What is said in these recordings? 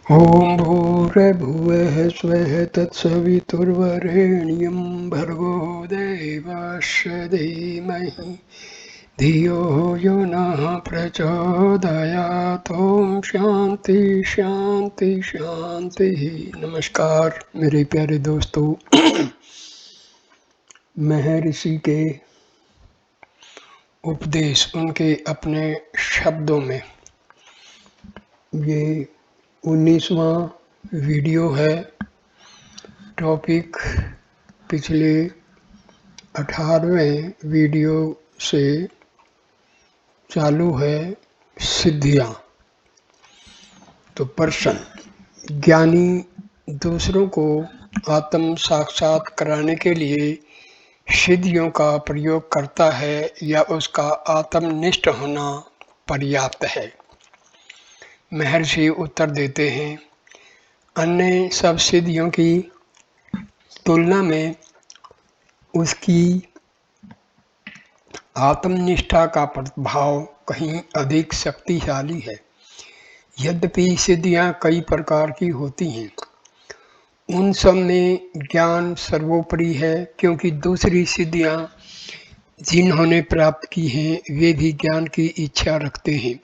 ॐ भूर्भुवः स्वः तत्सवितुर्वरेण्यं भर्गो देवस्य धीमहि धियो यो नः प्रचोदयात्। ॐ शांति शांति शांति। नमस्कार मेरे प्यारे दोस्तों। महर्षि के उपदेश, उनके अपने शब्दों में, ये 19वां वीडियो है। टॉपिक पिछले 18वें वीडियो से चालू है, सिद्धियाँ। तो प्रश्न, ज्ञानी दूसरों को आत्म साक्षात कराने के लिए सिद्धियों का प्रयोग करता है या उसका आत्मनिष्ठ होना पर्याप्त है? महर्षि उत्तर देते हैं, अन्य सब सिद्धियों की तुलना में उसकी आत्मनिष्ठा का प्रभाव कहीं अधिक शक्तिशाली है। यद्यपि सिद्धियां कई प्रकार की होती हैं, उन सब में ज्ञान सर्वोपरि है, क्योंकि दूसरी सिद्धियां जिन्होंने प्राप्त की हैं वे भी ज्ञान की इच्छा रखते हैं।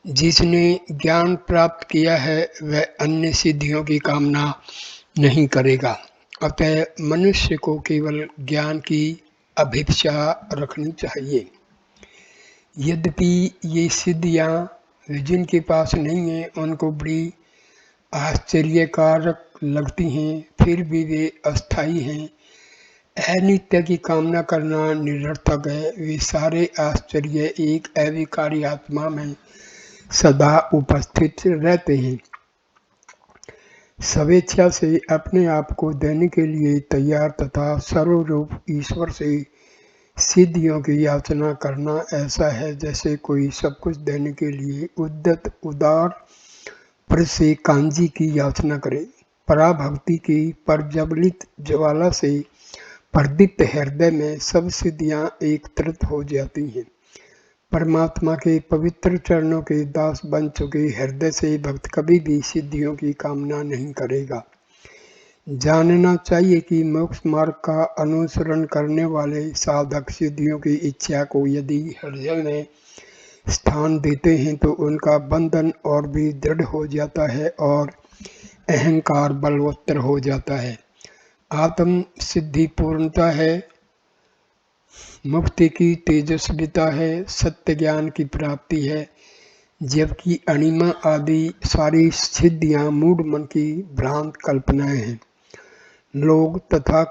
जिसने ज्ञान प्राप्त किया है वह अन्य सिद्धियों की कामना नहीं करेगा। अतः मनुष्य को केवल ज्ञान की अभिप्सा रखनी चाहिए। यद्यपि ये सिद्धियां जिनके पास नहीं है उनको बड़ी आश्चर्यकारक लगती हैं, फिर भी वे अस्थायी हैं। अनित्य की कामना करना निरर्थक है। वे सारे आश्चर्य एक अविकारी आत्मा में सदा उपस्थित रहते हैं। स्वेच्छा से अपने आप को देने के लिए तैयार तथा सर्वरूप ईश्वर से सिद्धियों की याचना करना ऐसा है जैसे कोई सब कुछ देने के लिए उद्यत उदार पर से कांजी की याचना करे। पराभक्ति की प्रज्वलित ज्वाला से प्रदीप्त हृदय में सब सिद्धियां एकत्रित हो जाती हैं। परमात्मा के पवित्र चरणों के दास बन चुके हृदय से भक्त कभी भी सिद्धियों की कामना नहीं करेगा। जानना चाहिए कि मोक्ष मार्ग का अनुसरण करने वाले साधक सिद्धियों की इच्छा को यदि हृदय में स्थान देते हैं तो उनका बंधन और भी दृढ़ हो जाता है और अहंकार बलवत्तर हो जाता है। आत्म सिद्धि पूर्णता है, मुक्ति की तेजस्विता है, सत्य ज्ञान की प्राप्ति है, जबकि अणिमा आदि सारी सिद्धियां मूढ़ मन की भ्रांत कल्पनाएं हैं। लोग तथा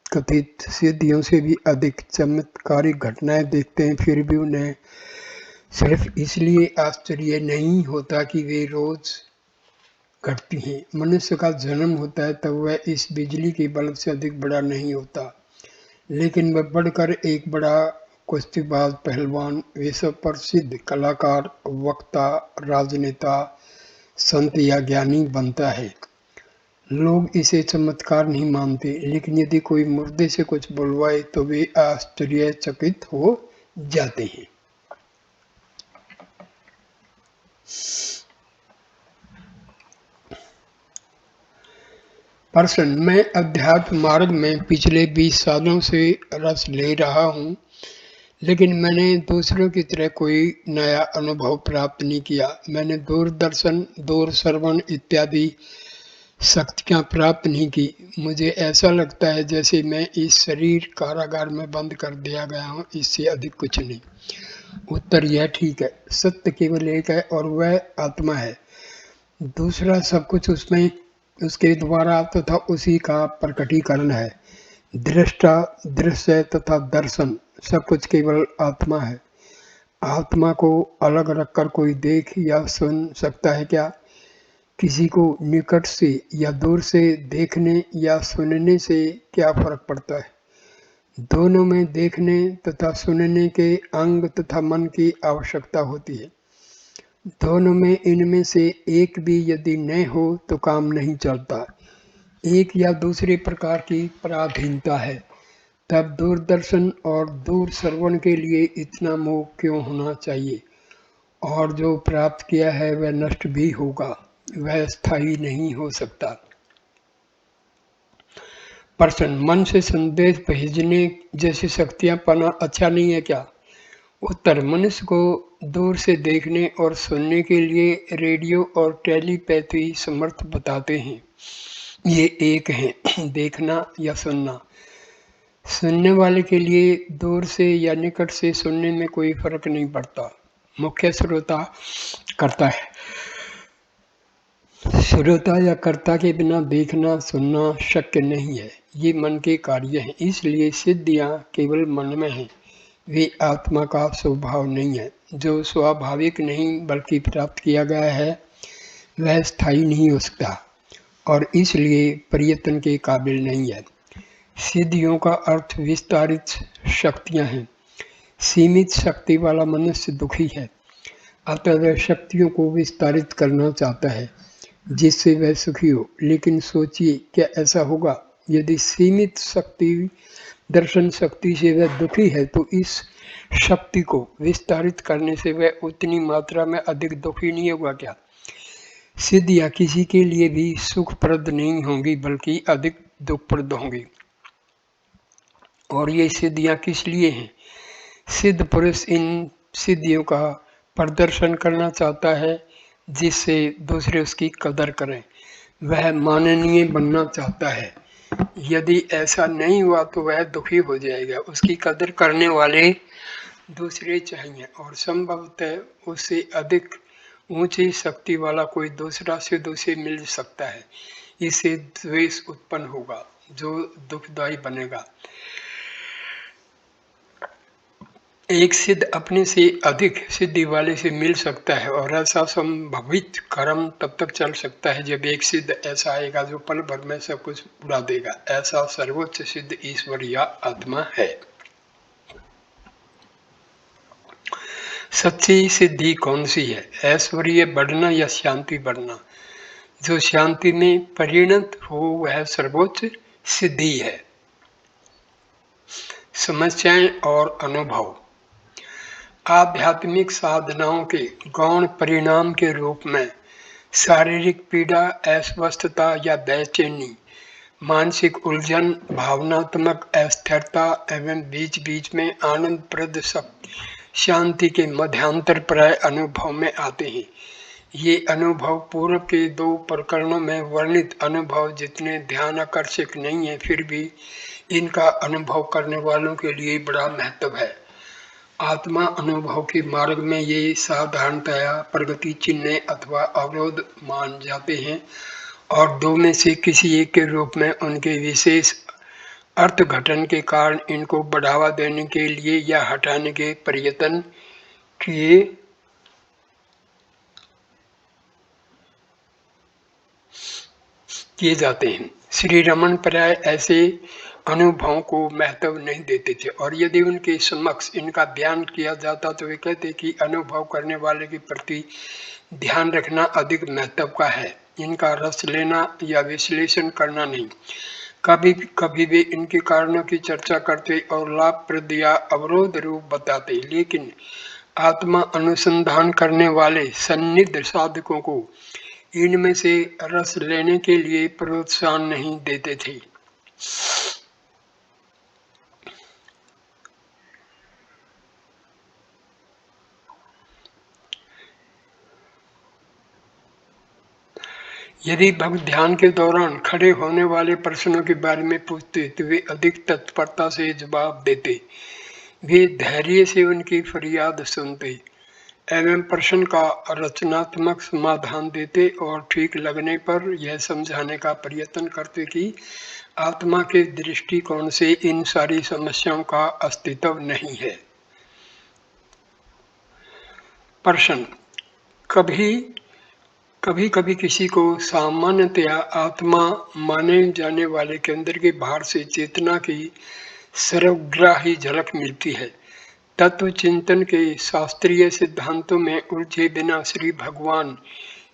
कथित सिद्धियों से भी अधिक चमत्कारिक घटनाएं देखते हैं, फिर भी उन्हें सिर्फ इसलिए आश्चर्य नहीं होता कि वे रोज घटती हैं। मनुष्य का जन्म होता है तब वह इस बिजली के बल्ब से अधिक बड़ा नहीं होता, लेकिन वह बढ़कर एक बड़ा कुश्तीबाज, पहलवान, विश्व प्रसिद्ध कलाकार, वक्ता, राजनेता, संत या ज्ञानी बनता है। लोग इसे चमत्कार नहीं मानते, लेकिन यदि कोई मुर्दे से कुछ बुलवाए तो वे आश्चर्यचकित हो जाते हैं। प्रश्न, मैं अध्यात्म मार्ग में पिछले 20 सालों से रस ले रहा हूँ, लेकिन मैंने दूसरों की तरह कोई नया अनुभव प्राप्त नहीं किया। मैंने दूरदर्शन, दूर श्रवण इत्यादि शक्तियाँ प्राप्त नहीं की। मुझे ऐसा लगता है जैसे मैं इस शरीर कारागार में बंद कर दिया गया हूँ, इससे अधिक कुछ नहीं। उत्तर, यह ठीक है। सत्य केवल एक है और वह आत्मा है। दूसरा सब कुछ उसमें उसके द्वारा तथा उसी का प्रकटीकरण है। दृष्टा, दृश्य तथा दर्शन सब कुछ केवल आत्मा है। आत्मा को अलग रखकर कोई देख या सुन सकता है क्या? किसी को निकट से या दूर से देखने या सुनने से क्या फर्क पड़ता है? दोनों में देखने तथा सुनने के अंग तथा मन की आवश्यकता होती है। दोनों में इनमें से एक भी यदि न हो तो काम नहीं चलता। एक या दूसरे प्रकार की पराधीनता है। तब दूरदर्शन और दूर श्रवण के लिए इतना मोह क्यों होना चाहिए? और जो प्राप्त किया है वह नष्ट भी होगा। वह स्थायी नहीं हो सकता। प्रश्न, मन से संदेश भेजने जैसी शक्तियां पाना अच्छा नहीं है क्या? उत्तर, मनुष्य को दूर से देखने और सुनने के लिए रेडियो और टेलीपैथी समर्थ बताते हैं। ये एक हैं देखना या सुनना। सुनने वाले के लिए दूर से या निकट से सुनने में कोई फर्क नहीं पड़ता, मुख्य श्रोता करता है। श्रोता या कर्ता के बिना देखना सुनना शक्य नहीं है, ये मन के कार्य हैं। इसलिए सिद्धियां केवल मन में हैं, वे आत्मा का स्वभाव नहीं है। जो स्वाभाविक नहीं बल्कि प्राप्त किया गया है वह स्थायी नहीं हो सकता और इसलिए प्रयत्न के काबिल नहीं है। सिद्धियों का अर्थ विस्तारित शक्तियां हैं। सीमित शक्ति वाला मनुष्य दुखी है, अतः वह शक्तियों को विस्तारित करना चाहता है जिससे वह सुखी हो। लेकिन सोचिए, क्या ऐसा होगा? यदि सीमित शक्ति दर्शन शक्ति से वह दुखी है तो इस शक्ति को विस्तारित करने से वह उतनी मात्रा में अधिक दुखी नहीं होगा क्या? सिद्धियां किसी के लिए भी सुखप्रद नहीं होंगी बल्कि अधिक दुखप्रद होंगी। और ये सिद्धियां किस लिए हैं? सिद्ध पुरुष इन सिद्धियों का प्रदर्शन करना चाहता है जिससे दूसरे उसकी कदर करें। वह माननीय बनना चाहता है। यदि ऐसा नहीं हुआ तो वह दुखी हो जाएगा। उसकी कदर करने वाले दूसरे चाहिए और संभवतः उससे अधिक ऊंची शक्ति वाला कोई दूसरा सिद्ध उसे मिल सकता है। इससे द्वेष उत्पन्न होगा जो दुखदायी बनेगा। एक सिद्ध अपने से अधिक सिद्धि वाले से मिल सकता है और ऐसा संभवित कर्म तब तक चल सकता है जब एक सिद्ध ऐसा आएगा जो पल भर में सब कुछ उड़ा देगा। ऐसा सर्वोच्च सिद्ध ईश्वर या आत्मा है। सच्ची सिद्धि कौन सी है? ऐश्वर्य बढ़ना या शांति बढ़ना? जो शांति में परिणत हो वह सर्वोच्च सिद्धि है। समस्याएं और अनुभव। आध्यात्मिक साधनाओं के गौण परिणाम के रूप में शारीरिक पीड़ा, अस्वस्थता या बेचैनी, मानसिक उलझन, भावनात्मक अस्थिरता एवं बीच बीच में आनंदप्रद शांति के मध्यांतर प्राय अनुभव में आते हैं। ये अनुभव पूर्व के दो प्रकरणों में वर्णित अनुभव जितने ध्यान आकर्षक नहीं है, फिर भी इनका अनुभव करने वालों के लिए बड़ा महत्व है। आत्मा अनुभव के मार्ग में ये साधारणतया प्रगति चिन्ह अथवा अवरोध मान जाते हैं और दो में से किसी एक के रूप में उनके विशेष अर्थघटन के कारण इनको बढ़ावा देने के लिए या हटाने के प्रयत्न किए जाते हैं। श्री रमन प्राय ऐसे अनुभवों को महत्व नहीं देते थे और यदि उनके समक्ष इनका बयान किया जाता तो वे कहते कि अनुभव करने वाले के प्रति ध्यान रखना अधिक महत्व का है, इनका रस लेना या विश्लेषण करना नहीं। कभी कभी वे इनके कारणों की चर्चा करते और लाभप्रद या अवरोध रूप बताते, लेकिन आत्मा अनुसंधान करने वाले सन्निध साधकों को इनमें से रस लेने के लिए प्रोत्साहन नहीं देते थे। यदि भक्त ध्यान के दौरान खड़े होने वाले प्रश्नों के बारे में पूछते तो वे अधिक तत्परता से जवाब देते। वे धैर्य से उनकी फरियाद सुनते एवं प्रश्न का रचनात्मक समाधान देते और ठीक लगने पर यह समझाने का प्रयत्न करते कि आत्मा के दृष्टिकोण से इन सारी समस्याओं का अस्तित्व नहीं है। प्रश्न, कभी कभी किसी को सामान्यतया आत्मा माने जाने वाले केंद्र के बाहर से चेतना की सर्वग्राही झलक मिलती है। तत्व चिंतन के शास्त्रीय सिद्धांतों में उलझे बिना श्री भगवान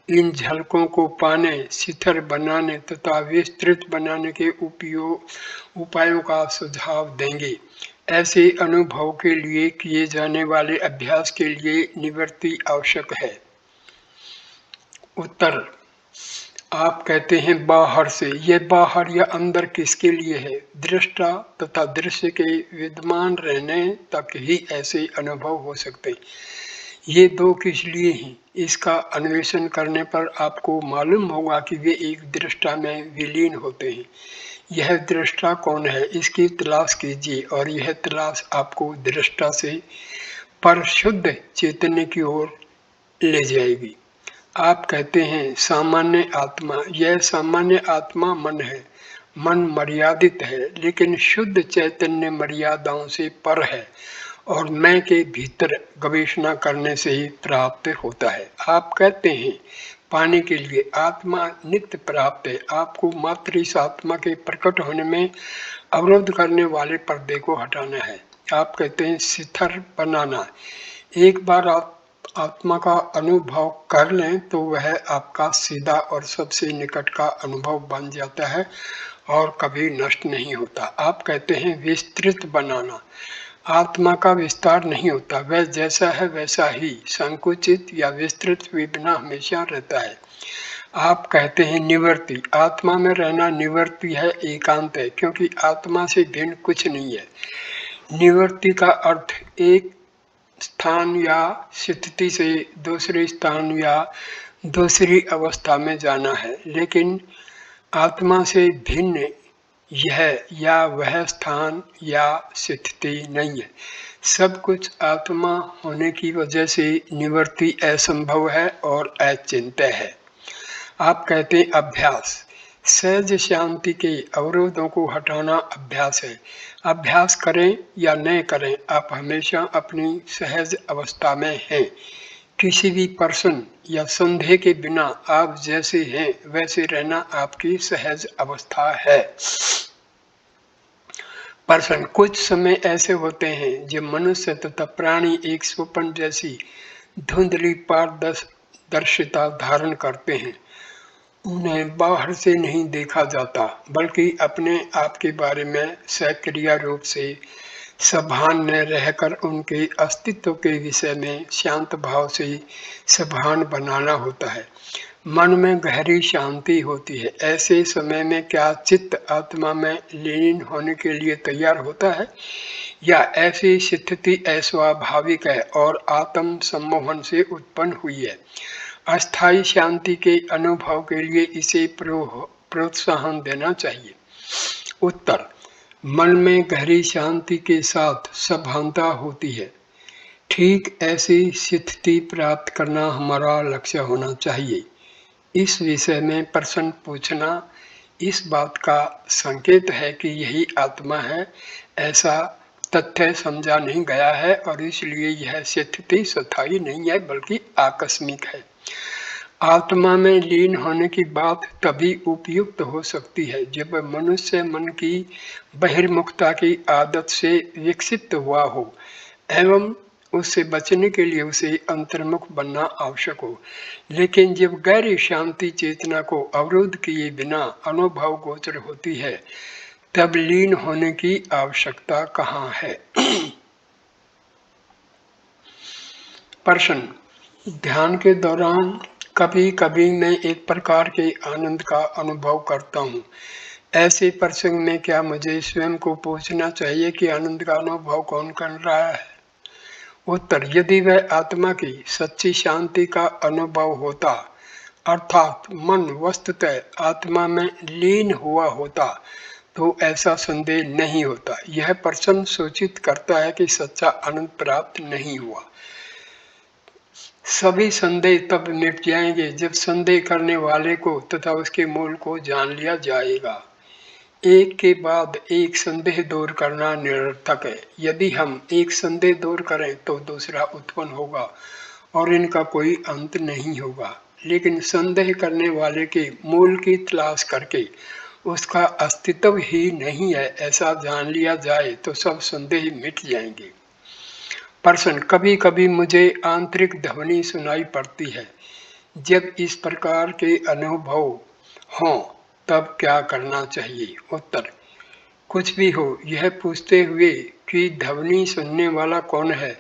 इन झलकों को पाने, शिथिल बनाने तथा विस्तृत बनाने के उपायों का सुझाव देंगे। ऐसे अनुभव के लिए किए जाने वाले अभ्यास के लिए निवृत्ति आवश्यक है। उत्तर, आप कहते हैं बाहर से, ये बाहर या अंदर किसके लिए है? दृष्टा तथा दृश्य के विद्यमान रहने तक ही ऐसे अनुभव हो सकते हैं। ये दो किस लिए हैं? इसका अन्वेषण करने पर आपको मालूम होगा कि वे एक दृष्टा में विलीन होते हैं। यह दृष्टा कौन है, इसकी तलाश कीजिए और यह तलाश आपको दृष्टा से पर शुद्ध चैतन्य की ओर ले जाएगी। आप कहते हैं सामान्य आत्मा, यह सामान्य आत्मा मन है। मन मर्यादित है, लेकिन शुद्ध चैतन्य मर्यादाओं से पर है और मैं के भीतर गवेषणा करने से ही प्राप्त होता है। आप कहते हैं पाने के लिए आत्मा नित्य प्राप्त है। आपको मात्र इस आत्मा के प्रकट होने में अवरोध करने वाले पर्दे को हटाना है। आप कहते हैं शिथिल बनाना। एक बार आप आत्मा का अनुभव कर लें तो वह आपका सीधा और सबसे निकट का अनुभव बन जाता है और कभी नष्ट नहीं होता। आप कहते हैं विस्तृत बनाना। आत्मा का विस्तार नहीं होता, वह जैसा है वैसा ही संकुचित या विस्तृत हुए बिना हमेशा रहता है। आप कहते हैं निवृत्ति। आत्मा में रहना निवृत्ति है, एकांत है, क्योंकि आत्मा से भिन्न कुछ नहीं है। निवृत्ति का अर्थ एक स्थान या स्थिति से दूसरे स्थान या दूसरी अवस्था में जाना है, लेकिन आत्मा से भिन्न यह या वह स्थान या स्थिति नहीं है। सब कुछ आत्मा होने की वजह से निवृत्ति असंभव है और अचिंत्य है। आप कहते हैं अभ्यास। सहज शांति के अवरोधों को हटाना अभ्यास है। अभ्यास करें या न करें, आप हमेशा अपनी सहज अवस्था में हैं। किसी भी प्रश्न या संदेह के बिना आप जैसे हैं वैसे रहना आपकी सहज अवस्था है। प्रश्न, कुछ समय ऐसे होते हैं जब मनुष्य तथा प्राणी एक स्वप्न जैसी धुंधली पारदर्शिता धारण करते हैं। उन्हें बाहर से नहीं देखा जाता, बल्कि अपने आप के बारे में सक्रिय रूप से सभान में रहकर उनके अस्तित्व के विषय में शांत भाव से सभान बनाना होता है। मन में गहरी शांति होती है। ऐसे समय में क्या चित्त आत्मा में लीन होने के लिए तैयार होता है, या ऐसी स्थिति अस्वाभाविक है और आत्म सम्मोहन से उत्पन्न हुई है? अस्थायी शांति के अनुभव के लिए इसे प्रोत्साहन देना चाहिए। उत्तर, मन में गहरी शांति के साथ सभानता होती है। ठीक ऐसी स्थिति प्राप्त करना हमारा लक्ष्य होना चाहिए। इस विषय में प्रश्न पूछना इस बात का संकेत है कि यही आत्मा है। ऐसा तथ्य समझा नहीं गया है और इसलिए यह स्थिति स्थायी नहीं है बल्कि आकस्मिक है। आत्मा में लीन होने की बात तभी उपयुक्त हो सकती है जब मनुष्य मन की बहिर्मुखता की आदत से विकसित हुआ हो एवं उससे बचने के लिए उसे अंतर्मुख बनना आवश्यक हो। लेकिन जब गहरी शांति चेतना को अवरोध किए बिना अनुभव गोचर होती है, तब लीन होने की आवश्यकता कहाँ है? प्रश्न, ध्यान के दौरान कभी कभी मैं एक प्रकार के आनंद का अनुभव करता हूँ। ऐसे प्रसंग में क्या मुझे स्वयं को पूछना चाहिए कि आनंद का अनुभव कौन कर रहा है? उत्तर, यदि वह आत्मा की सच्ची शांति का अनुभव होता, अर्थात मन वस्तुतः आत्मा में लीन हुआ होता, तो ऐसा संदेह नहीं होता। यह प्रश्न सूचित करता है कि सच्चा आनंद प्राप्त नहीं हुआ। सभी संदेह तब मिट जाएंगे जब संदेह करने वाले को तथा उसके मूल को जान लिया जाएगा। एक के बाद एक संदेह दूर करना निरर्थक है। यदि हम एक संदेह दूर करें तो दूसरा उत्पन्न होगा और इनका कोई अंत नहीं होगा। लेकिन संदेह करने वाले के मूल की तलाश करके उसका अस्तित्व ही नहीं है ऐसा जान लिया जाए तो सब संदेह मिट जाएंगे। प्रश्न, कभी कभी मुझे आंतरिक ध्वनि सुनाई पड़ती है। जब इस प्रकार के अनुभव हों तब क्या करना चाहिए? उत्तर, कुछ भी हो, यह पूछते हुए कि ध्वनि सुनने वाला कौन है,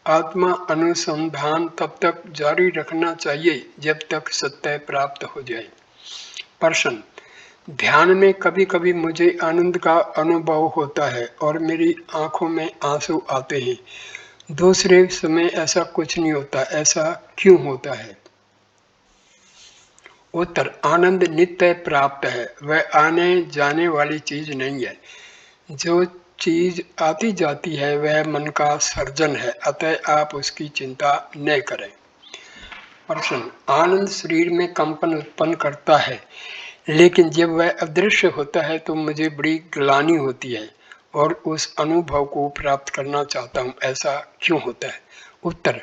आत्मा अनुसंधान तब तक जारी रखना चाहिए जब तक सत्य प्राप्त हो जाए। प्रश्न, ध्यान में कभी कभी मुझे आनंद का अनुभव होता है और मेरी आंखों में आंसू आते हैं। दूसरे समय ऐसा कुछ नहीं होता, ऐसा क्यों होता है? उत्तर, आनंद नित्य प्राप्त है, वह आने जाने वाली चीज नहीं है। जो चीज आती जाती है वह मन का सर्जन है, अतः आप उसकी चिंता न करें। प्रश्न, आनंद शरीर में कंपन उत्पन्न करता है, लेकिन जब वह अदृश्य होता है तो मुझे बड़ी ग्लानि होती है और उस अनुभव को प्राप्त करना चाहता हूँ, ऐसा क्यों होता है? उत्तर,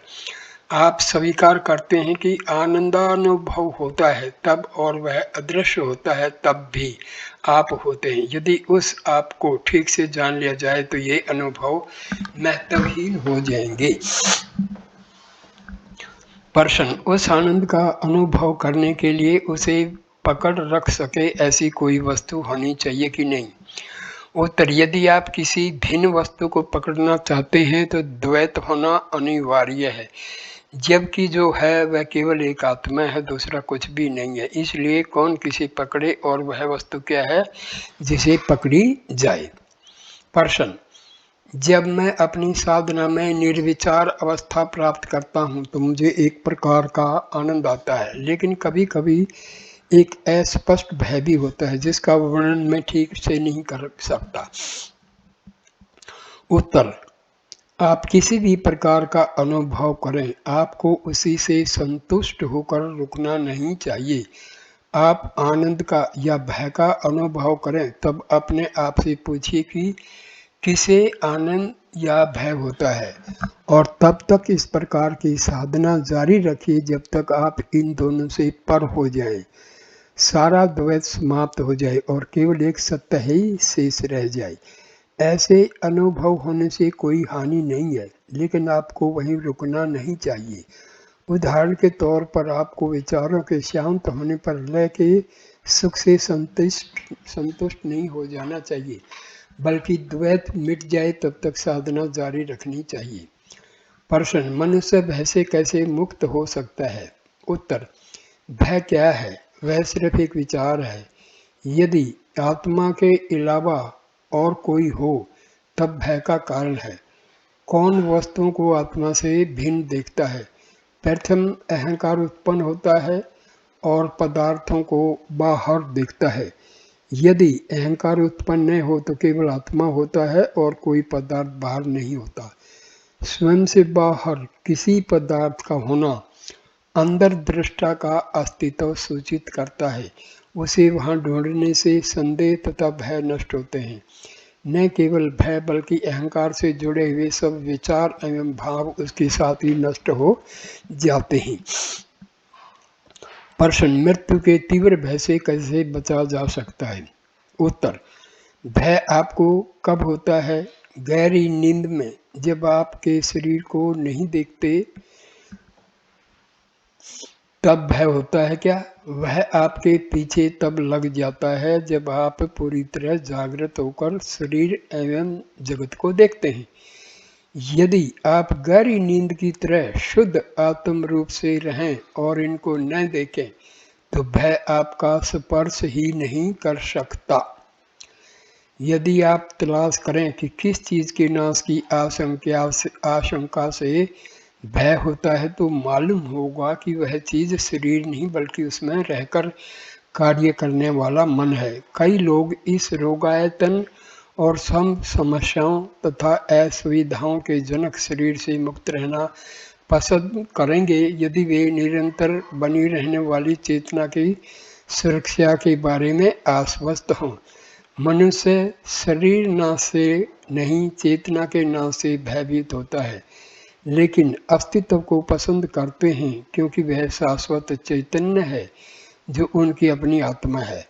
आप स्वीकार करते हैं कि आनंदानुभव होता है तब और वह अदृश्य होता है तब भी आप होते हैं। यदि उस आप को ठीक से जान लिया जाए तो ये अनुभव महत्वहीन हो जाएंगे। प्रश्न, उस आनंद का अनुभव करने के लिए उसे पकड़ रख सके ऐसी कोई वस्तु होनी चाहिए कि नहीं? उत्तर, यदि आप किसी भिन्न वस्तु को पकड़ना चाहते हैं तो द्वैत होना अनिवार्य है, जबकि जो है वह केवल एक आत्मा है, दूसरा कुछ भी नहीं है। इसलिए कौन किसे पकड़े और वह वस्तु क्या है जिसे पकड़ी जाए? प्रश्न, जब मैं अपनी साधना में निर्विचार अवस्था प्राप्त करता हूँ तो मुझे एक प्रकार का आनंद आता है, लेकिन कभी कभी एक अस्पष्ट भय भी होता है जिसका वर्णन मैं ठीक से नहीं कर सकता। उत्तर, आप किसी भी प्रकार का अनुभव करें, आपको उसी से संतुष्ट होकर रुकना नहीं चाहिए। आप आनंद का या भय का अनुभव करें तब अपने आप से पूछिए कि किसे आनंद या भय होता है, और तब तक इस प्रकार की साधना जारी रखिए जब तक आप इन दोनों से पर हो जाएं, सारा द्वैत समाप्त हो जाए और केवल एक सत्य ही शेष रह जाए। ऐसे अनुभव होने से कोई हानि नहीं है, लेकिन आपको वहीं रुकना नहीं चाहिए। उदाहरण के तौर पर आपको विचारों के शांत होने पर लय के सुख से संतुष्ट नहीं हो जाना चाहिए, बल्कि द्वैत मिट जाए तब तक साधना जारी रखनी चाहिए। प्रश्न, मनुष्य भय से कैसे मुक्त हो सकता है? उत्तर, भय क्या है? वह सिर्फ एक विचार है। यदि आत्मा के अलावा और कोई हो तब भय का कारण है। कौन वस्तुओं को आत्मा से भिन्न देखता है? प्रथम अहंकार उत्पन्न होता है और पदार्थों को बाहर देखता है। यदि अहंकार उत्पन्न न हो तो केवल आत्मा होता है और कोई पदार्थ बाहर नहीं होता। स्वयं से बाहर किसी पदार्थ का होना अंदर दृष्टा का अस्तित्व सूचित करता है। उसे वहां ढूंढने से संदेह तथा भय नष्ट होते हैं। न केवल भय बल्कि अहंकार से जुड़े हुए सब विचार एवं भाव उसके साथ ही नष्ट हो जाते हैं। प्रश्न, मृत्यु के तीव्र भय से कैसे बचा जा सकता है? उत्तर, भय आपको कब होता है? गहरी नींद में, जब आपके शरीर को नहीं देखते तब भय होता है क्या? वह आपके पीछे तब लग जाता है जब आप पूरी तरह जागृत होकर शरीर एवं जगत को देखते हैं। यदि आप गहरी नींद की तरह शुद्ध आत्म रूप से रहें और इनको न देखें तो भय आपका स्पर्श ही नहीं कर सकता। यदि आप तलाश करें कि किस चीज के नाश की आशंका से भय होता है तो मालूम होगा कि वह चीज शरीर नहीं बल्कि उसमें रहकर कार्य करने वाला मन है। कई लोग इस रोगायतन और समस्याओं तथा असुविधाओं के जनक शरीर से मुक्त रहना पसंद करेंगे यदि वे निरंतर बनी रहने वाली चेतना की सुरक्षा के बारे में आश्वस्त हों। मनुष्य शरीर नाश से नहीं, चेतना के नाश से भयभीत होता है, लेकिन अस्तित्व को पसंद करते हैं क्योंकि वह शाश्वत चैतन्य है जो उनकी अपनी आत्मा है।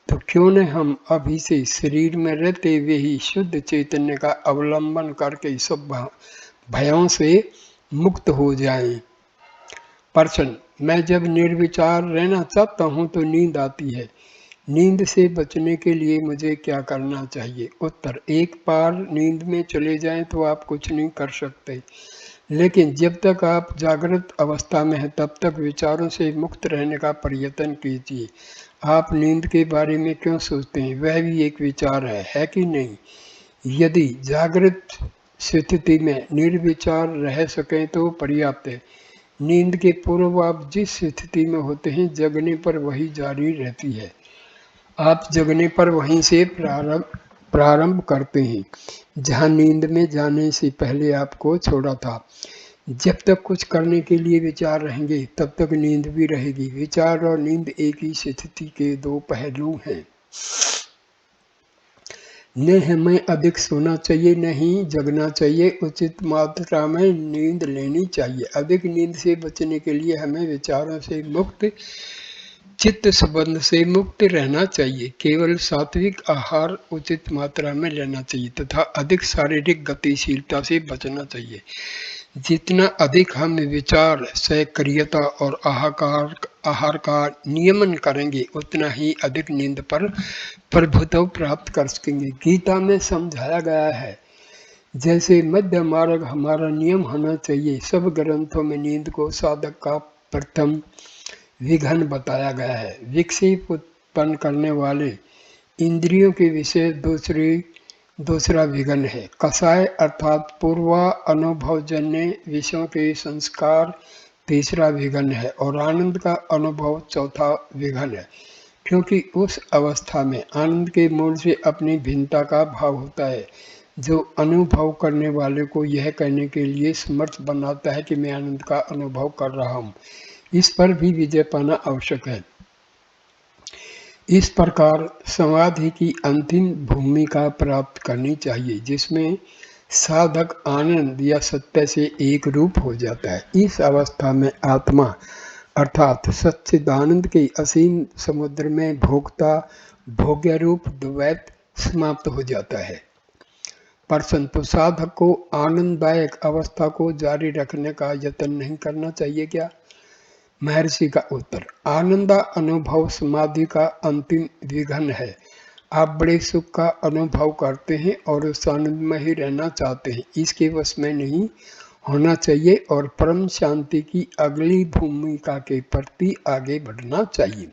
तो क्यों न हम अभी से शरीर में रहते हुए ही शुद्ध चैतन्य का अवलंबन करके सब भयों से मुक्त हो जाएं। प्रश्न, मैं जब निर्विचार रहना चाहता हूं तो नींद आती है। नींद से बचने के लिए मुझे क्या करना चाहिए? उत्तर, एक बार नींद में चले जाएं तो आप कुछ नहीं कर सकते, लेकिन जब तक आप जागृत अवस्था में हैं तब तक विचारों से मुक्त रहने का प्रयत्न कीजिए। आप नींद के बारे में क्यों सोचते हैं, वह भी एक विचार है कि नहीं? यदि जागृत स्थिति में निर्विचार रह सकें तो पर्याप्त है। नींद के पूर्व आप जिस स्थिति में होते हैं जगने पर वही जारी रहती है। आप जगने पर वहीं से प्रारंभ करते हैं जहां नींद में जाने से पहले आपको छोड़ा था। जब तक कुछ करने के लिए विचार रहेंगे तब तक नींद भी रहेगी। विचार और नींद एक ही स्थिति के दो पहलू हैं। न हमें अधिक सोना चाहिए न ही जगना चाहिए, उचित मात्रा में नींद लेनी चाहिए। अधिक नींद से बचने के लिए हमें विचारों से मुक्त, चित्त संबंध से मुक्त रहना चाहिए। केवल सात्विक आहार उचित मात्रा में लेना चाहिए तथा अधिक शारीरिक गतिशीलता से बचना चाहिए। जितना अधिक हम विचार, सक्रियता और आहार का नियमन करेंगे उतना ही अधिक नींद पर प्रभुत्व प्राप्त कर सकेंगे। गीता में समझाया गया है जैसे मध्य मार्ग हमारा नियम होना चाहिए। सब ग्रंथों में नींद को साधक का प्रथम विघन बताया गया है। विक्षेप उत्पन्न करने वाले इंद्रियों के विषय दूसरा विघन है। कषाय अर्थात पूर्वानुभवजन्य विषयों के संस्कार तीसरा विघन है और आनंद का अनुभव चौथा विघन है। क्योंकि उस अवस्था में आनंद के मूल से अपनी भिन्नता का भाव होता है जो अनुभव करने वाले को यह कहने के लिए समर्थ बनाता है कि मैं आनंद का अनुभव कर रहा हूँ। इस पर भी विजय पाना आवश्यक है। इस प्रकार समाधि की अंतिम भूमिका प्राप्त करनी चाहिए जिसमें साधक आनंद या सत्य से एक रूप हो जाता है। इस अवस्था में आत्मा अर्थात सच्चिदानंद के असीम समुद्र में भोक्ता भोग्य रूप द्वैत समाप्त हो जाता है। परंतु साधक को आनंददायक अवस्था को जारी रखने का यत्न नहीं करना चाहिए क्या? महर्षि का उत्तर, आनंदा अनुभव समाधि का अंतिम विघन है। आप बड़े सुख का अनुभव करते हैं और उस आनंद में ही रहना चाहते हैं, इसके वश में नहीं होना चाहिए और परम शांति की अगली भूमिका के प्रति आगे बढ़ना चाहिए।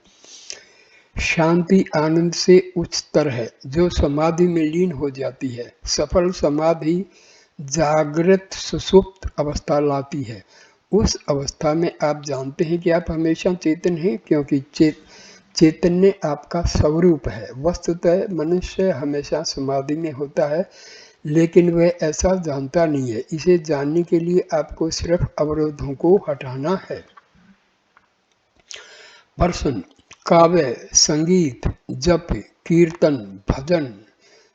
शांति आनंद से उच्चतर है जो समाधि में लीन हो जाती है। सफल समाधि जागृत सुषुप्त अवस्था लाती है। उस अवस्था में आप जानते हैं कि आप हमेशा चेतन हैं क्योंकि चैतन्य आपका स्वरूप है। वस्तुतः मनुष्य हमेशा समाधि में होता है लेकिन वह ऐसा जानता नहीं है। इसे जानने के लिए आपको सिर्फ अवरोधों को हटाना है। प्रश्न, काव्य, संगीत, जप, कीर्तन, भजन,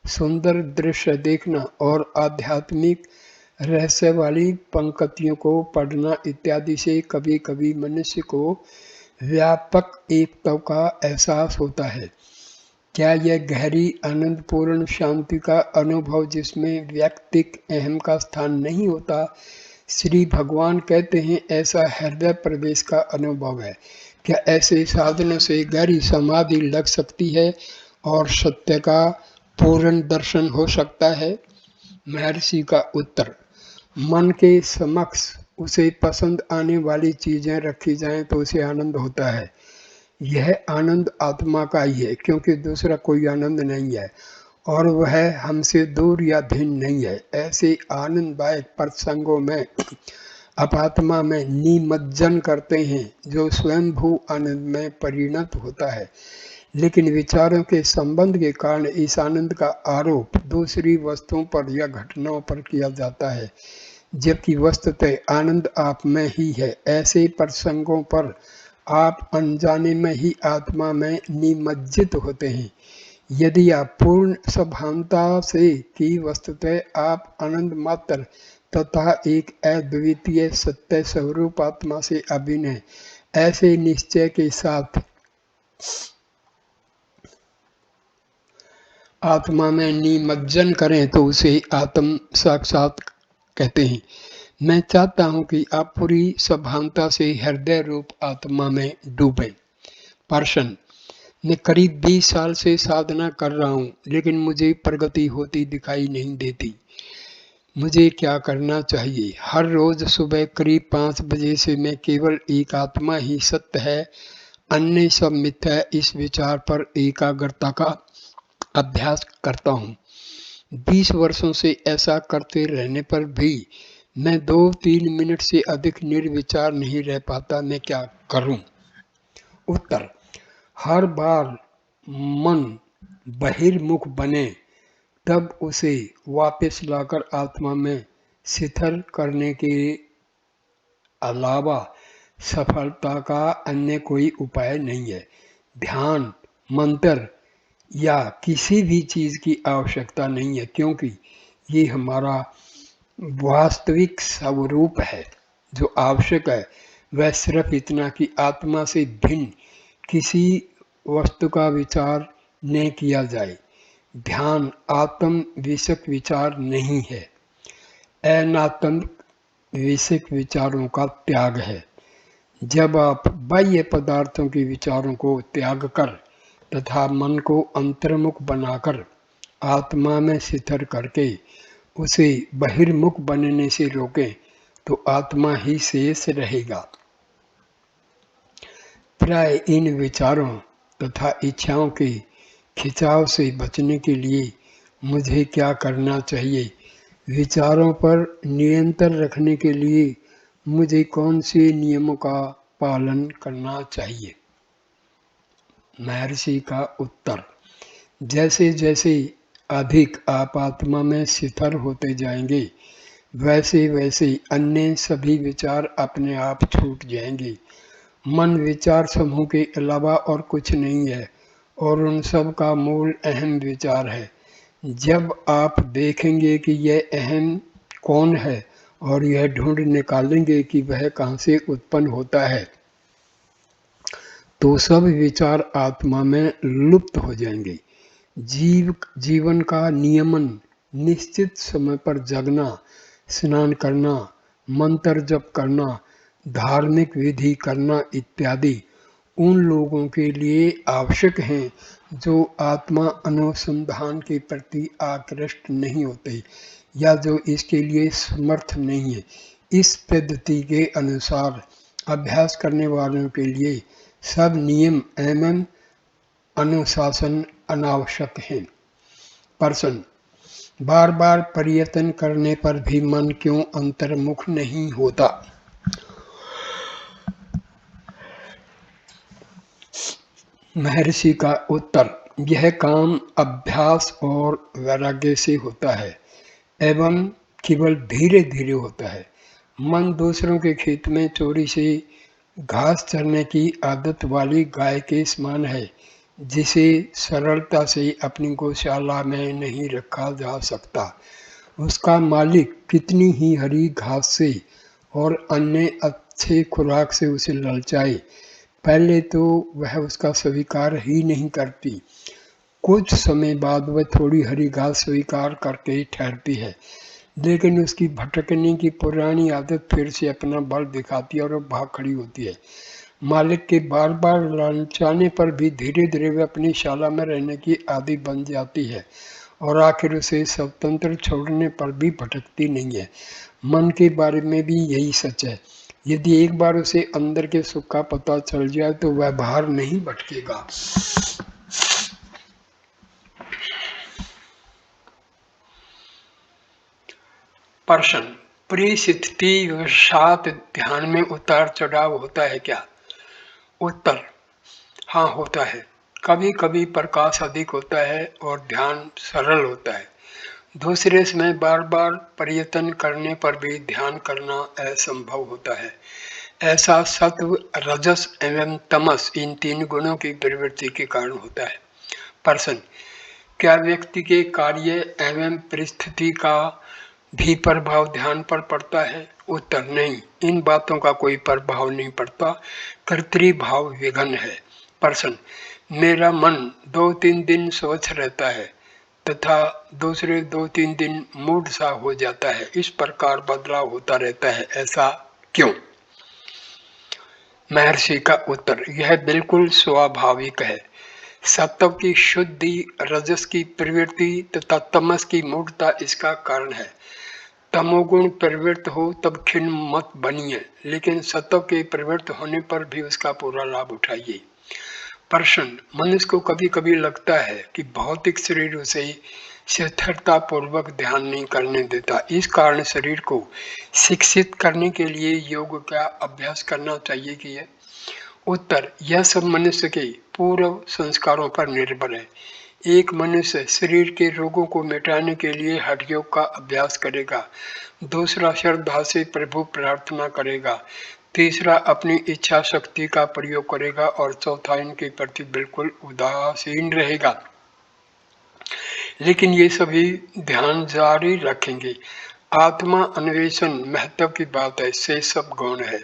सुंदर दृश्य देखना और आध्यात्मिक रहस्य वाली पंक्तियों को पढ़ना इत्यादि से कभी कभी मनुष्य को व्यापक एकता का एहसास होता है। क्या यह गहरी आनंदपूर्ण शांति का अनुभव जिसमें व्यक्तिक अहम का स्थान नहीं होता? श्री भगवान कहते हैं ऐसा हृदय प्रदेश का अनुभव है। क्या ऐसे साधनों से गहरी समाधि लग सकती है और सत्य का पूर्ण दर्शन हो सकता है? महर्षि का उत्तर, मन के समक्ष उसे पसंद आने वाली चीजें रखी जाएं तो उसे आनंद होता है। यह आनंद आत्मा का ही है क्योंकि दूसरा कोई आनंद नहीं है और वह हमसे दूर या भिन्न नहीं है। ऐसे आनंददायक प्रसंगों में आप आत्मा में निमज्जन करते हैं जो स्वयंभू आनंद में परिणत होता है। लेकिन विचारों के संबंध के कारण इस आनंद का आरोप दूसरी वस्तुओं पर या घटनाओं पर किया जाता है जबकि वस्तुतः आनंद आप में ही है। ऐसे प्रसंगों पर आप अनजाने में ही आत्मा में निमज्जित होते हैं। यदि आप पूर्ण सभानता से कि वस्तुतः आप आनंद मात्र तथा एक अद्वितीय सत्य स्वरूप आत्मा से अभिन्न है, ऐसे निश्चय के साथ आत्मा में निमज्जन करें तो उसे आत्म साक्षात कहते हैं। मैं चाहता हूं कि आप पूरी सभानता से हृदय रूप आत्मा में डूबें। प्रश्न, मैं करीब 20 साल से साधना कर रहा हूं लेकिन मुझे प्रगति होती दिखाई नहीं देती। मुझे क्या करना चाहिए? हर रोज सुबह करीब 5 बजे से मैं केवल एक आत्मा ही सत्य है, अन्य सब मिथ्या है, इस विचार पर एकाग्रता का अभ्यास करता हूँ। 20 वर्षों से ऐसा करते रहने पर भी मैं 2-3 मिनट से अधिक निर्विचार नहीं रह पाता। मैं क्या करूं? उत्तर: हर बार मन बहिर्मुख बने तब उसे वापस लाकर आत्मा में स्थिर करने के अलावा सफलता का अन्य कोई उपाय नहीं है। ध्यान, मंत्र या किसी भी चीज़ की आवश्यकता नहीं है, क्योंकि ये हमारा वास्तविक स्वरूप है। जो आवश्यक है वह सिर्फ इतना कि आत्मा से भिन्न किसी वस्तु का विचार न किया जाए। ध्यान आत्म विषयक विचार नहीं है, अनात्म विषयक विचारों का त्याग है। जब आप बाह्य पदार्थों के विचारों को त्याग कर तथा मन को अंतर्मुख बनाकर आत्मा में स्थिर करके उसे बहिर्मुख बनने से रोकें तो आत्मा ही शेष रहेगा। प्राय इन विचारों तथा इच्छाओं के खिंचाव से बचने के लिए मुझे क्या करना चाहिए? विचारों पर नियंत्रण रखने के लिए मुझे कौन से नियमों का पालन करना चाहिए? महर्षि का उत्तर: जैसे जैसे अधिक आप आत्मा में स्थिर होते जाएंगे, वैसे वैसे अन्य सभी विचार अपने आप छूट जाएंगे। मन विचार समूह के अलावा और कुछ नहीं है और उन सब का मूल अहम विचार है। जब आप देखेंगे कि यह अहम कौन है और यह ढूंढ निकालेंगे कि वह कहाँ से उत्पन्न होता है, तो सब विचार आत्मा में लुप्त हो जाएंगे। जीवन का नियमन निश्चित समय पर जगना, स्नान करना, मंत्र जप करना, धार्मिक विधि करना इत्यादि उन लोगों के लिए आवश्यक हैं जो आत्मा अनुसंधान के प्रति आकृष्ट नहीं होते या जो इसके लिए समर्थ नहीं है। इस पद्धति के अनुसार अभ्यास करने वालों के लिए सब नियम एवं अनुशासन अनावश्यक है। प्रश्न: बार बार प्रयत्न करने पर भी मन क्यों अंतर्मुख नहीं होता? महर्षि का उत्तर: यह काम अभ्यास और वैराग्य से होता है एवं केवल धीरे धीरे होता है। मन दूसरों के खेत में चोरी से घास चरने की आदत वाली गाय के समान है, जिसे सरलता से अपनी गौशाला में नहीं रखा जा सकता। उसका मालिक कितनी ही हरी घास से और अन्य अच्छे खुराक से उसे ललचाए, पहले तो वह उसका स्वीकार ही नहीं करती। कुछ समय बाद वह थोड़ी हरी घास स्वीकार करके ही ठहरती है, लेकिन उसकी भटकने की पुरानी आदत फिर से अपना बल दिखाती है और वह भाग खड़ी होती है। मालिक के बार बार ललचाने पर भी धीरे धीरे वह अपनी शाला में रहने की आदी बन जाती है और आखिर उसे स्वतंत्र छोड़ने पर भी भटकती नहीं है। मन के बारे में भी यही सच है। यदि एक बार उसे अंदर के सुख का पता चल जाए तो वह बाहर नहीं भटकेगा। प्रश्न: परिस्थिति वशात ध्यान में उतार चढ़ाव होता है क्या? उत्तर: हाँ, होता है। कभी कभी प्रकाश अधिक होता है और ध्यान सरल होता है। दूसरे समय बार बार प्रयत्न करने पर भी ध्यान करना असंभव होता है। ऐसा सत्व, रजस एवं तमस इन 3 गुणों की प्रवृत्ति के कारण होता है। प्रश्न: क्या व्यक्ति के कार्य एवं परिस्थिति का भी प्रभाव ध्यान पर पड़ता है? उत्तर: नहीं, इन बातों का कोई प्रभाव नहीं पड़ता। कर्तृभाव विघ्न है। प्रश्न: मेरा मन 2-3 दिन स्वच्छ रहता है तथा दूसरे 2-3 दिन मूड सा हो जाता है, इस प्रकार बदलाव होता रहता है, ऐसा क्यों? महर्षि का उत्तर: यह बिल्कुल स्वाभाविक है। सत्व की शुद्धि, रजस की प्रवृत्ति तथा तमस की मूढ़ता इसका कारण है। तमोगुण प्रवृत्त हो तब खिन्न मत बनिए, लेकिन सत्व के प्रवृत्त होने पर भी उसका पूरा लाभ उठाइए। प्रश्न: मनुष्य को कभी-कभी लगता है कि भौतिक शरीर उसे स्थिरता पूर्वक ध्यान नहीं करने देता। इस कारण शरीर को शिक्षित करने के लिए योग का अभ्यास करना चाहिए कि यह? उत्तर: यह सब मनुष्य के पूर्व संस्कारों पर निर्भर है। एक मनुष्य शरीर के रोगों को मिटाने के लिए हठ योग का अभ्यास करेगा, दूसरा श्रद्धा से प्रभु प्रार्थना करेगा, तीसरा अपनी इच्छा शक्ति का प्रयोग करेगा और चौथा इनके प्रति बिल्कुल उदासीन रहेगा। लेकिन ये सभी ध्यान जारी रखेंगे। आत्मा अन्वेषण महत्व की बात है, से सब गौण है।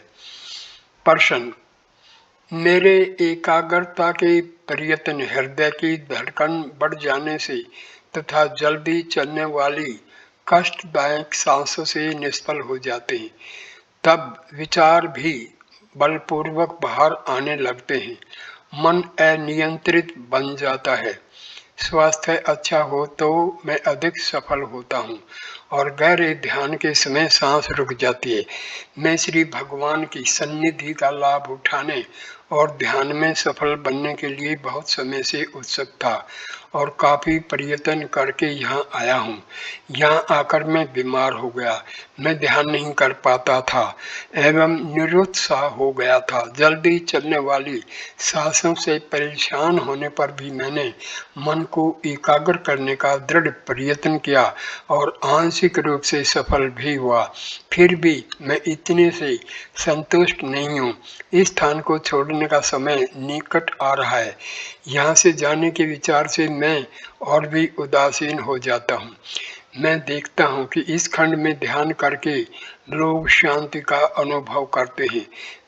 प्रश्न: मेरे एकाग्रता के प्रयत्न हृदय की धड़कन बढ़ जाने से तथा जल्दी चलने वाली कष्टदायक सांसों से निष्फल हो जाते हैं। तब विचार भी बलपूर्वक बाहर आने लगते हैं, मन अनियंत्रित बन जाता है। स्वास्थ्य अच्छा हो तो मैं अधिक सफल होता हूँ और गहरे ध्यान के समय सांस रुक जाती है। मैं श्री भगवान की सन्निधि का लाभ उठाने और ध्यान में सफल बनने के लिए बहुत समय से उत्सुक था और काफी प्रयत्न करके यहाँ आया हूँ। यहाँ आकर मैं बीमार हो गया, मैं ध्यान नहीं कर पाता था एवं निरुत्साह हो गया था। जल्दी चलने वाली सांसों से परेशान होने पर भी मैंने मन को एकाग्र करने का दृढ़ प्रयत्न किया और आंशिक रूप से सफल भी हुआ। फिर भी मैं इतने से संतुष्ट नहीं हूँ। इस स्थान को छोड़ने का समय निकट आ रहा है। यहाँ से जाने के विचार से मैं और भी उदासीन हो जाता हूँ। मैं देखता हूँ कि इस खंड में ध्यान करके लोग शांति का अनुभव करते हैं,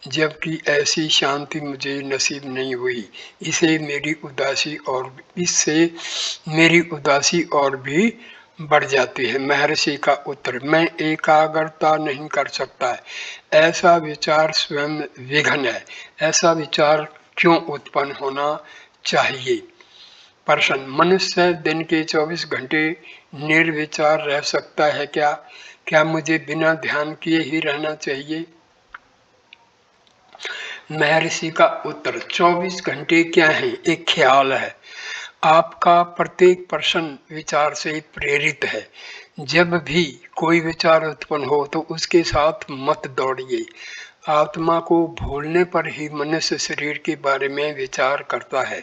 जबकि ऐसी शांति मुझे नसीब नहीं हुई। इससे मेरी उदासी और भी बढ़ जाती है। महर्षि का उत्तर: मैं एकाग्रता नहीं कर सकता, ऐसा विचार स्वयं विघ्न है। ऐसा विचार क्यों उत्पन्न होना चाहिए? प्रश्न: मनुष्य दिन के 24 घंटे निर्विचार रह सकता है क्या? क्या मुझे बिना ध्यान किए ही रहना चाहिए? महर्षि का उत्तर: 24 घंटे क्या है? एक ख्याल है। आपका प्रत्येक प्रश्न विचार से प्रेरित है। जब भी कोई विचार उत्पन्न हो तो उसके साथ मत दौड़िए। आत्मा को भूलने पर ही मनुष्य शरीर के बारे में विचार करता है,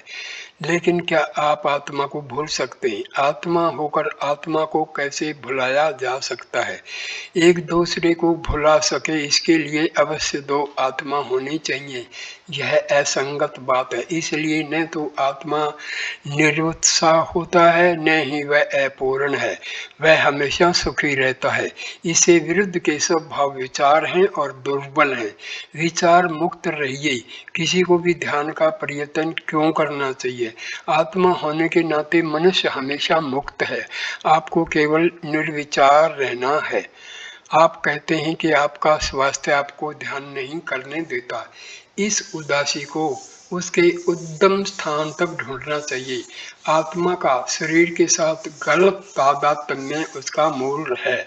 लेकिन क्या आप आत्मा को भूल सकते हैं? आत्मा होकर आत्मा को कैसे भुलाया जा सकता है? एक दूसरे को भुला सके इसके लिए अवश्य दो आत्मा होनी चाहिए। यह असंगत बात है। इसलिए न तो आत्मा निरुत्साह होता है, न ही वह अपूर्ण है। वह हमेशा सुखी रहता है। इससे विरुद्ध के सब भाव विचार हैं और दुर्बल हैं। विचार मुक्त रहिए। किसी को भी ध्यान का प्रयत्न क्यों करना चाहिए? आत्मा होने के नाते मनुष्य हमेशा मुक्त है। आपको केवल निर्विचार रहना है। आप कहते हैं कि आपका स्वास्थ्य आपको ध्यान नहीं करने देता। इस उदासी को उसके उद्गम स्थान तक ढूंढना चाहिए। आत्मा का शरीर के साथ गलत तादात्म्य उसका मूल है।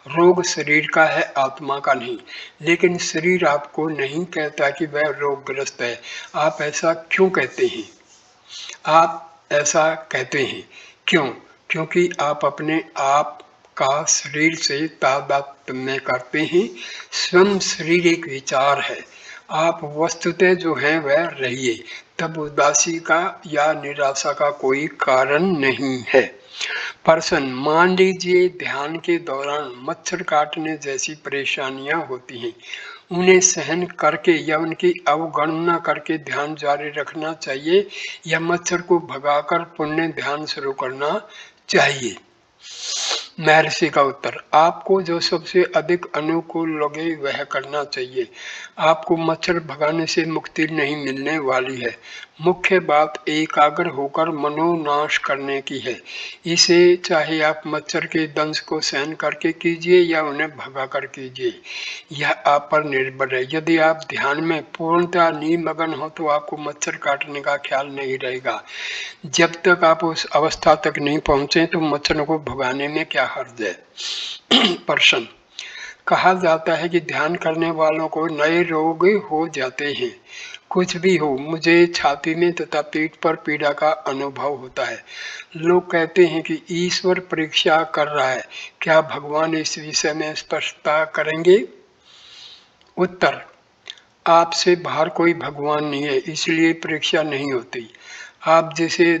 रोग शरीर का है, आत्मा का नहीं। लेकिन शरीर आपको नहीं कहता कि वह रोगग्रस्त है। आप ऐसा क्यों कहते हैं? आप ऐसा कहते हैं क्यों? क्योंकि आप अपने आप का शरीर से तादात्म्य करते हैं। स्वयं शरीर एक विचार है। आप वस्तुतः जो हैं वह रहिए, तब उदासी का या निराशा का कोई कारण नहीं है। प्रश्न: मान लीजिए ध्यान के दौरान मच्छर काटने जैसी परेशानियां होती हैं। उन्हें सहन करके या उनकी अवगणना करके ध्यान जारी रखना चाहिए या मच्छर को भगाकर पुण्य ध्यान शुरू करना चाहिए? महर्षि का उत्तर: आपको जो सबसे अधिक अनुकूल लगे वह करना चाहिए। आपको मच्छर भगाने से मुक्ति नहीं मिलने वाली है। मुख्य बात एकाग्र होकर मनोनाश करने की है। इसे चाहे आप मच्छर के दंश को सहन करके कीजिए या उन्हें भगा कर कीजिए, यह आप पर निर्भर है। यदि आप ध्यान में पूर्णतः निमग्न हो तो आपको मच्छर काटने का ख्याल नहीं रहेगा। जब तक आप उस अवस्था तक नहीं पहुंचे तो मच्छरों को भगाने में क्या क्या हर्ज है। प्रश्न, कहा जाता है कि ध्यान करने वालों को नए रोग हो जाते हैं। कुछ भी हो, मुझे छाती में तथा पीठ पर पीड़ा का अनुभव होता है। लोग कहते हैं कि ईश्वर परीक्षा कर रहा है। क्या भगवान इस विषय में स्पष्टता करेंगे? उत्तर, आपसे बाहर कोई भगवान नहीं है, इसलिए परीक्षा नहीं होती। आप जिसे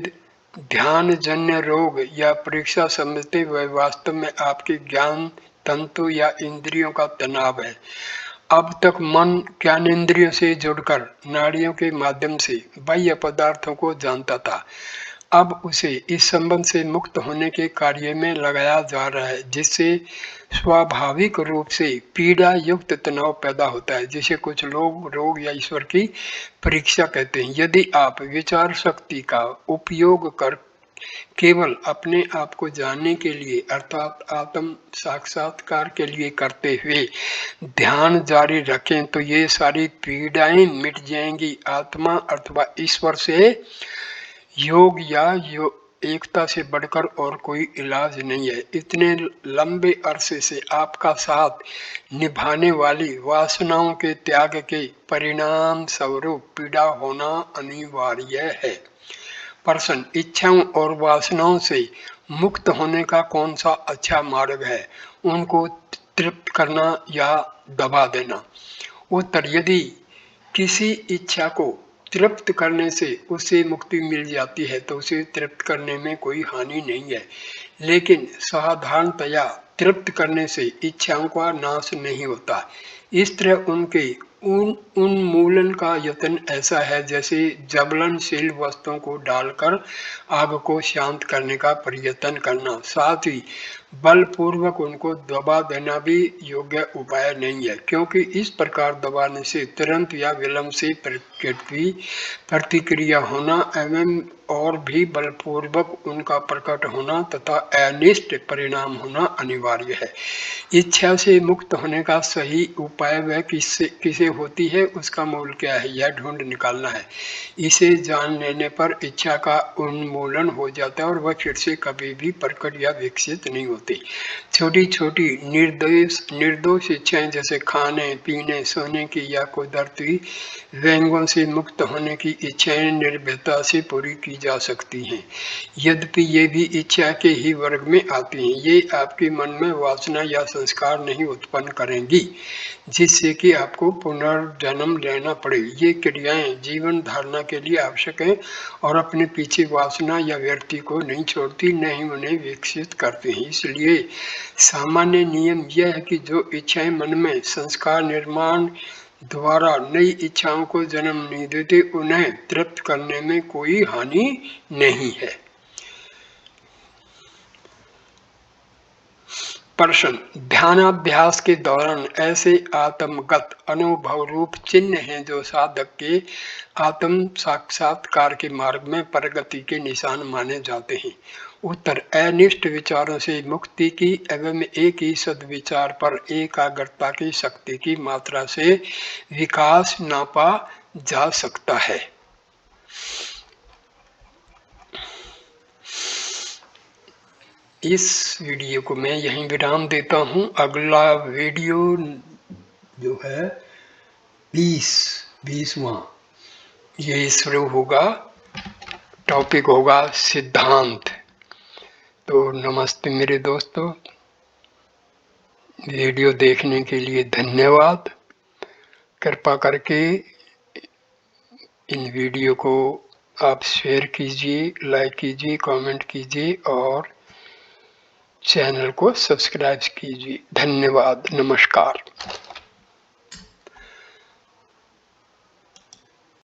ध्यान जन्य रोग या परीक्षा समझते वह वास्तव में आपके ज्ञान तंतु या इंद्रियों का तनाव है। अब तक मन ज्ञानेंद्रियों से जुड़कर नाड़ियों के माध्यम से बाह्य पदार्थों को जानता था। अब उसे इस संबंध से मुक्त होने के कार्य में लगाया जा रहा है, जिससे स्वाभाविक रूप से पीड़ा युक्त तनाव पैदा होता है, जिसे कुछ लोग रोग या ईश्वर की परीक्षा कहते हैं। यदि आप विचार शक्ति का उपयोग कर केवल अपने आप को जानने के लिए अर्थात आत्म साक्षात्कार के लिए करते हुए ध्यान जारी रखें तो ये सारी पीड़ाएं मिट जाएंगी। आत्मा अथवा ईश्वर से योग या एकता से बढ़कर और कोई इलाज नहीं है। इतने लंबे अरसे से आपका साथ निभाने वाली वासनाओं के त्याग के परिणाम स्वरूप पीड़ा होना अनिवार्य है। प्रश्न, इच्छाओं और वासनाओं से मुक्त होने का कौन सा अच्छा मार्ग है? उनको तृप्त करना या दबा देना? उत्तर, यदि किसी इच्छा को तृप्त करने से उसे मुक्ति मिल जाती है तो उसे तृप्त करने में कोई हानि नहीं है, लेकिन साधारणतया तृप्त करने से इच्छाओं का नाश नहीं होता। इस तरह उनके उन्मूलन का यत्न ऐसा है जैसे ज्वलनशील वस्तुओं को डालकर आग को शांत करने का प्रयत्न करना। साथ ही बलपूर्वक उनको दबा देना भी योग्य उपाय नहीं है, क्योंकि इस प्रकार दबाने से तुरंत या विलंब से प्रतिक्रिया होना एवं और भी बलपूर्वक उनका प्रकट होना तथा अनिष्ट परिणाम होना अनिवार्य है। इच्छा से मुक्त होने का सही उपाय वह किसे होती है, उसका मूल क्या है, यह ढूंढ निकालना है। इसे जान लेने पर इच्छा का उन्मूलन हो जाता है और वह फिर से कभी भी प्रकट या विकसित नहीं होती। छोटी छोटी निर्दोष इच्छाएं जैसे खाने पीने सोने की या कुदरती व्यंगों से मुक्त होने की इच्छाएं निर्भयता से पूरी की जा सकती हैं, यद्यपि ये भी इच्छा के ही वर्ग में आती हैं। ये आपके मन में वासना या संस्कार नहीं उत्पन्न करेंगी जिससे कि आपको पुनर्जन्म लेना पड़े। ये क्रियाएं जीवन धारणा के लिए आवश्यक हैं और अपने पीछे वासना या व्यक्ति को नहीं छोड़ती, न ही उन्हें विकसित करते हैं। इसलिए सामान्य नियम यह है कि जो इच्छाएं मन में संस्कार निर्माण द्वारा नई इच्छाओं को जन्म नहीं देते, उन्हें तृप्त करने में कोई हानि नहीं है। प्रश्न, ध्यानाभ्यास के दौरान ऐसे आत्मगत अनुभव रूप चिन्ह हैं जो साधक के आत्म साक्षात्कार के मार्ग में प्रगति के निशान माने जाते हैं। उत्तर, अनिष्ट विचारों से मुक्ति की एवं एक ही सद्विचार पर एकाग्रता की शक्ति की मात्रा से विकास नापा जा सकता है। इस वीडियो को मैं यहीं विराम देता हूं। अगला वीडियो जो है 20वां ये शुरू होगा, टॉपिक होगा सिद्धांत। तो नमस्ते मेरे दोस्तों, वीडियो देखने के लिए धन्यवाद। कृपा करके इन वीडियो को आप शेयर कीजिए, लाइक कीजिए, कमेंट कीजिए और चैनल को सब्सक्राइब कीजिए। धन्यवाद, नमस्कार।